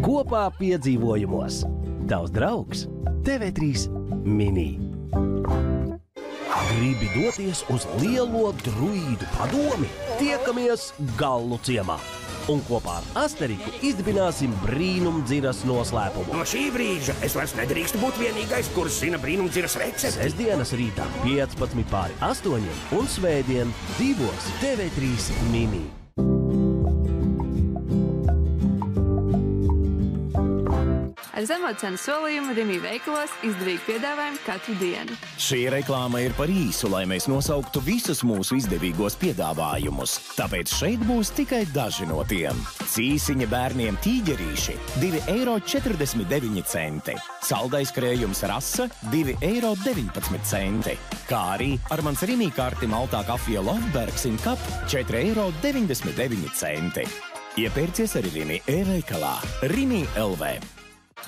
Kopā piedzīvojumos. Tavs draugs TV3 Mini. Gribi doties uz lielo druīdu padomi? Tiekamies Gallu ciemā. Un kopā ar Asteriku izdibināsim brīnumdziras noslēpumu. No šī brīža es vairs nedrīkstu būt vienīgais, kurš zina brīnumdziras recepti. Sestdienas rītā 15:45 un svētdien 2 TV3 Mini. Ar zemo cenu solījumu Rimi veikalos izdevīgi piedāvājumi katru dienu. Šī reklāma ir par īsu, lai mēs nosauktu visus mūsu izdevīgos piedāvājumus. Tāpēc šeit būs tikai daži no tiem. Cīsiņa bērniem tīģerīši – 2,49 €. Saldais krējums rasa – 2,19 €. Kā arī ar mans Rimi karti maltā kafija Lofbergs in Cup – 4,99 €. Iepērcies arī Rimi e-veikalā Rimi LV.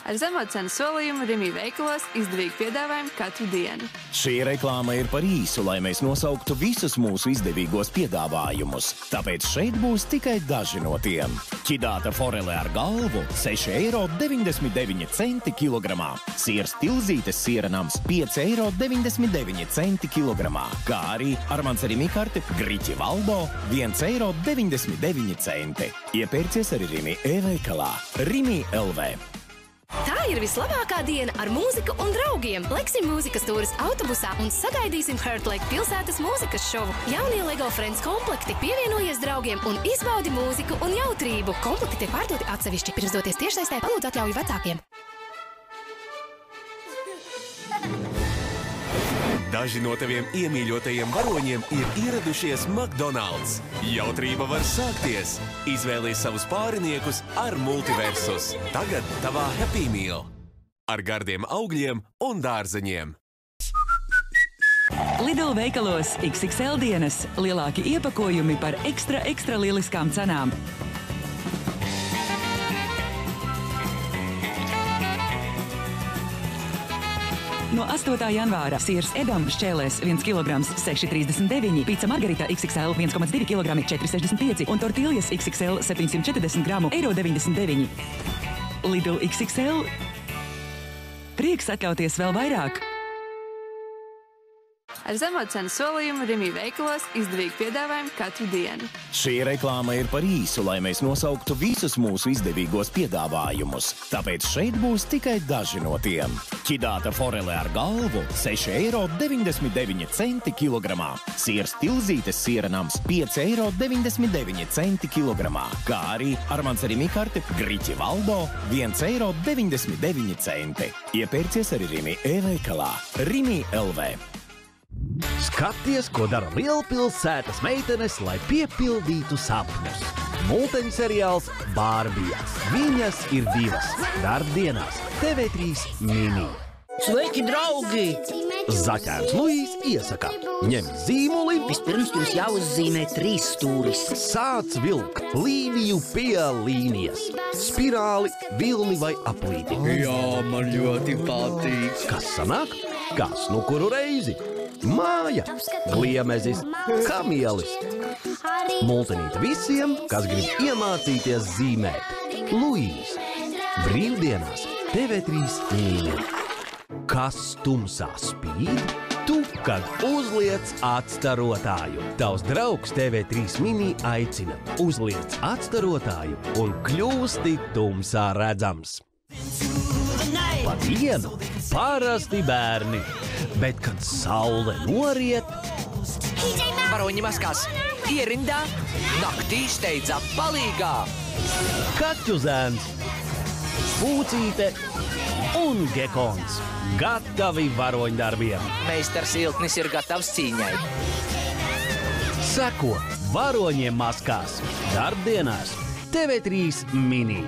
Ar zemo cenu solījumu Rimi veikalos izdevīgi piedāvājumi katru dienu. Šī reklāma ir par īsu, lai mēs nosauktu visus mūsu izdevīgos piedāvājumus. Tāpēc šeit būs tikai daži no tiem. Ķidāta forele ar galvu – 6,99 € kilogramā. Siers tilzītes sieranams – 5,99 € kilogramā. Kā arī ar mans Rimi karti Griķi Valdo – 1,99 €. Iepērcies arī Rimi e-veikalā Rimi LV. Tā ir vislabākā diena ar mūziku un draugiem. Leksim mūzikas tūris autobusā un sagaidīsim Heart Lake pilsētas mūzikas šovu. Jaunie LEGO Friends komplekti, pievienojies draugiem un izbaudi mūziku un jautrību. Komplekti tiek pārdoti atsevišķi. Pirms doties tiešsaistē palūdzu atļauju vecākiem. Daži no taviem iemīļotajiem varoņiem ir ieradušies McDonald's. Jautrība var sākties. Izvēlies savus pāriniekus ar Multiversus. Tagad tavā Happy Meal. Ar gardiem augļiem un dārzeņiem. Lidl veikalos XXL dienas. Lielāki iepakojumi par ekstra lieliskām cenām. No 8. janvāra siers Edam šķēlēs 1 kg 6,39, pizza Margarita XXL 1,2 kg 4,65 un tortiljas XXL 740 gramu €99. Lidl XXL. Prieks atļauties vēl vairāk. Ar zemo cenu solījumu Rimi veikalos izdevīgi piedāvājumi katru dienu. Šī reklāma ir par īsu, lai mēs nosauktu visus mūsu izdevīgos piedāvājumus. Tāpēc šeit būs tikai daži no tiem. Ķidāta forele ar galvu – 6,99 € kilogramā. Siers tilzītes sieranams – 5,99 € kilogramā. Kā arī ar mans Rimi karti Griķi Valdo – 1,99 €. Iepērcies arī Rimi e-veikalā Rimi LV. Skaties, ko dara lielpilsētas meitenes, lai piepildītu sapņus. Multeņu seriāls Bārbijas. Viņas ir divas. Darbdienās TV3 Mini. Sveiki, draugi! Zaķēns Luīs iesaka: ņem zīmuli, Vispirms jums jāuzzīmē 3 stūris. sāc vilkt līniju pie līnijas. Spirāli, vilni vai aplīti. Jā, man ļoti patīk. Kas sanāk? Kā snukuru reizi. Māja, gliemezis, kamielis. Multenīte visiem, kas grib iemācīties zīmēt. Luīs. Brīvdienās TV3 Mini. Kas tumsā spīd? Tu, kad uzliec atstarotāju. Tavs draugs TV3 Mini aicina. Uzliec atstarotāju un kļūsti tumsā redzams. Pa dienu parasti bērni, bet kad saule noriet, Varoņi maskās ierindā, naktī steidzā palīgā. kaķu zēns, pūcīte un gekons gatavi varoņdarbiem. Meistars Ilknis ir gatavs cīņai. Seko varoņiem maskās darbdienās TV3 Mini.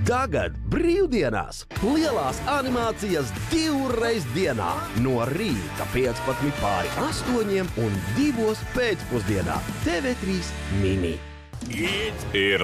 Tagad brīvdienās lielās animācijas 2 reizes dienā no rīta 15:08 un 2 pēcpusdienā TV3 Mini. Ir